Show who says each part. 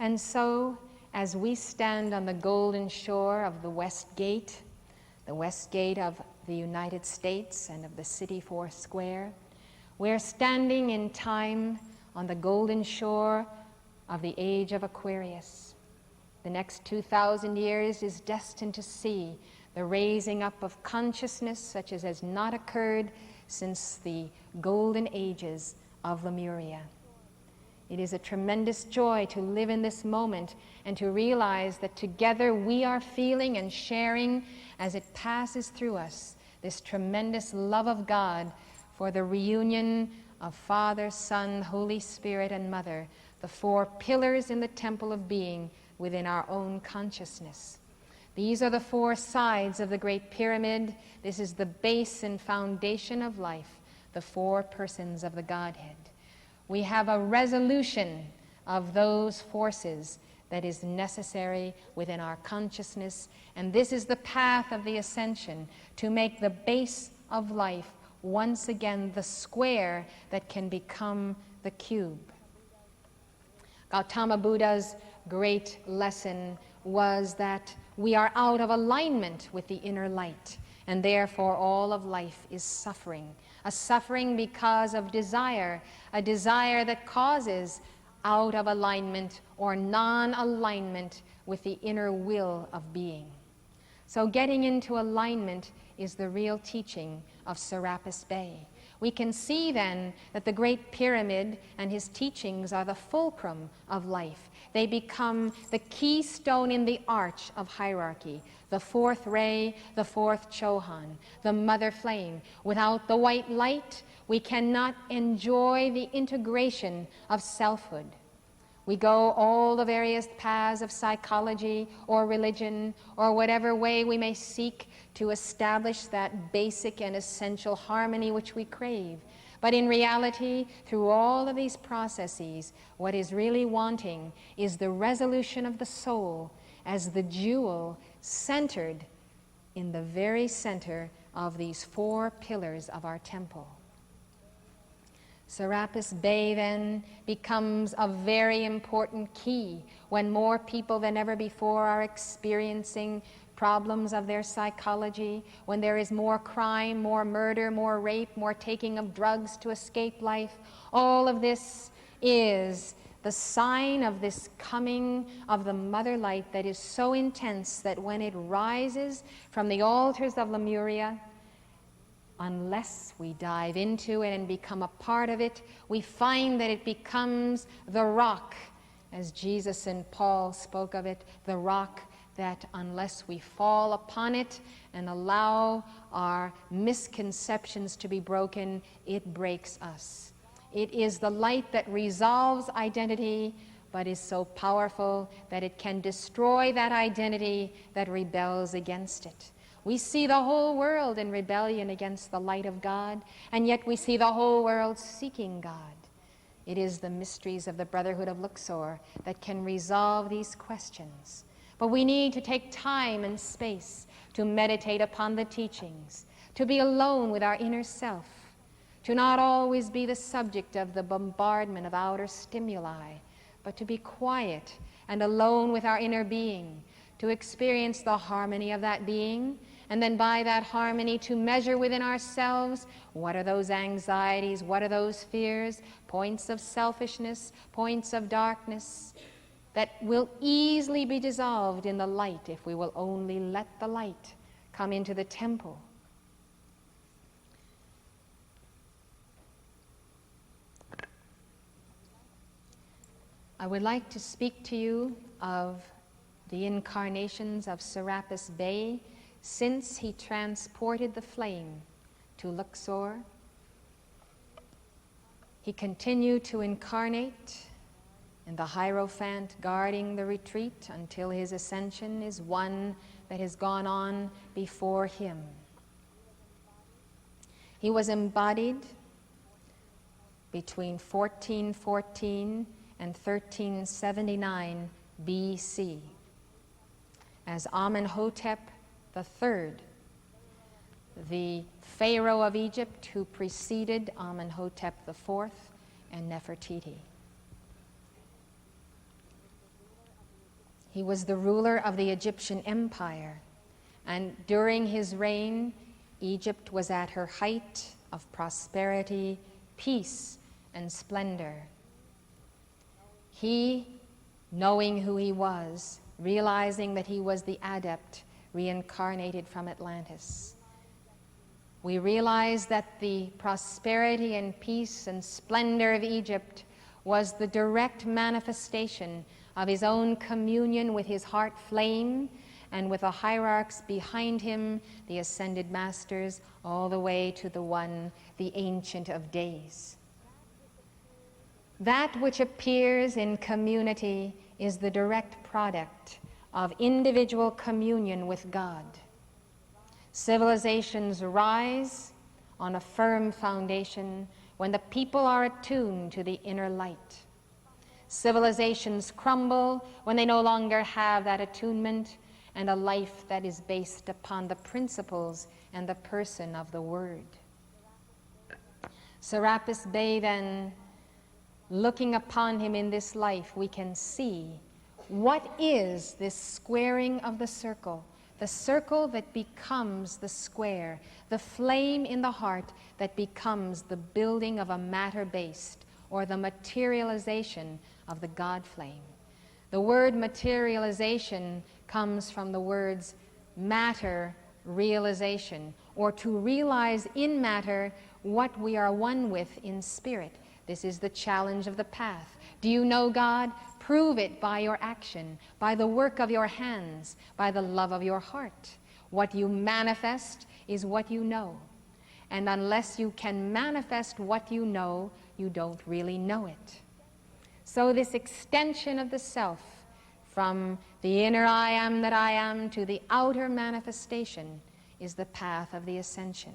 Speaker 1: And so, as we stand on the golden shore of the West Gate of the United States and of the city Foursquare, we're standing in time on the golden shore of the age of Aquarius. The next 2,000 years is destined to see the raising up of consciousness such as has not occurred since the golden ages of Lemuria. It is a tremendous joy to live in this moment and to realize that together we are feeling and sharing as it passes through us this tremendous love of God for the reunion of Father, Son, Holy Spirit, and Mother, the four pillars in the temple of being within our own consciousness. These are the four sides of the Great Pyramid. This is the base and foundation of life, the four persons of the Godhead. We have a resolution of those forces that is necessary within our consciousness, and this is the path of the ascension, to make the base of life once again the square that can become the cube. Gautama Buddha's great lesson was that we are out of alignment with the inner light, and therefore all of life is suffering. A suffering because of desire, a desire that causes out of alignment or non-alignment with the inner will of being. So getting into alignment is the real teaching of Serapis Bey. We can see then that the Great Pyramid and his teachings are the fulcrum of life. They become the keystone in the arch of hierarchy, the fourth ray, the fourth Chohan, the mother flame. Without the white light, we cannot enjoy the integration of selfhood. We go all the various paths of psychology or religion or whatever way we may seek to establish that basic and essential harmony which we crave. But in reality, through all of these processes, what is really wanting is the resolution of the soul as the jewel centered in the very center of these four pillars of our temple. Serapis Bey then becomes a very important key when more people than ever before are experiencing problems of their psychology, when there is more crime, more murder, more rape, more taking of drugs to escape life. All of this is the sign of this coming of the mother light that is so intense that when it rises from the altars of Lemuria, unless we dive into it and become a part of it, we find that it becomes the rock, as Jesus and Paul spoke of it, the rock that unless we fall upon it and allow our misconceptions to be broken, it breaks us. It is the light that resolves identity, but is so powerful that it can destroy that identity that rebels against it. We see the whole world in rebellion against the light of God, and yet we see the whole world seeking God. It is the mysteries of the Brotherhood of Luxor that can resolve these questions. But we need to take time and space to meditate upon the teachings, to be alone with our inner self, to not always be the subject of the bombardment of outer stimuli, but to be quiet and alone with our inner being, to experience the harmony of that being, and then by that harmony to measure within ourselves what are those anxieties, what are those fears, points of selfishness, points of darkness, that will easily be dissolved in the light if we will only let the light come into the temple. I would like to speak to you of the incarnations of Serapis Bey since he transported the flame to Luxor. He continued to incarnate and the Hierophant guarding the retreat until his ascension is one that has gone on before him. He was embodied between 1414 and 1379 BC as Amenhotep III, the Pharaoh of Egypt who preceded Amenhotep IV and Nefertiti. He was the ruler of the Egyptian empire, and during his reign, Egypt was at her height of prosperity, peace, and splendor. He, knowing who he was, realizing that he was the adept reincarnated from Atlantis, we realize that the prosperity and peace and splendor of Egypt was the direct manifestation of his own communion with his heart flame and with the hierarchs behind him, the ascended masters, all the way to the one, the Ancient of Days. That which appears in community is the direct product of individual communion with God. Civilizations rise on a firm foundation when the people are attuned to the inner light. Civilizations crumble when they no longer have that attunement and a life that is based upon the principles and the person of the Word. Serapis Bey, then, looking upon him in this life, we can see what is this squaring of the circle that becomes the square, the flame in the heart that becomes the building of a matter-based, or the materialization of the God flame. The word materialization comes from the words matter realization, or to realize in matter what we are one with in spirit. This is the challenge of the path. Do you know God? Prove it by your action, by the work of your hands, by the love of your heart. What you manifest is what you know. And unless you can manifest what you know, you don't really know it. So this extension of the self from the inner I am that I am to the outer manifestation is the path of the ascension.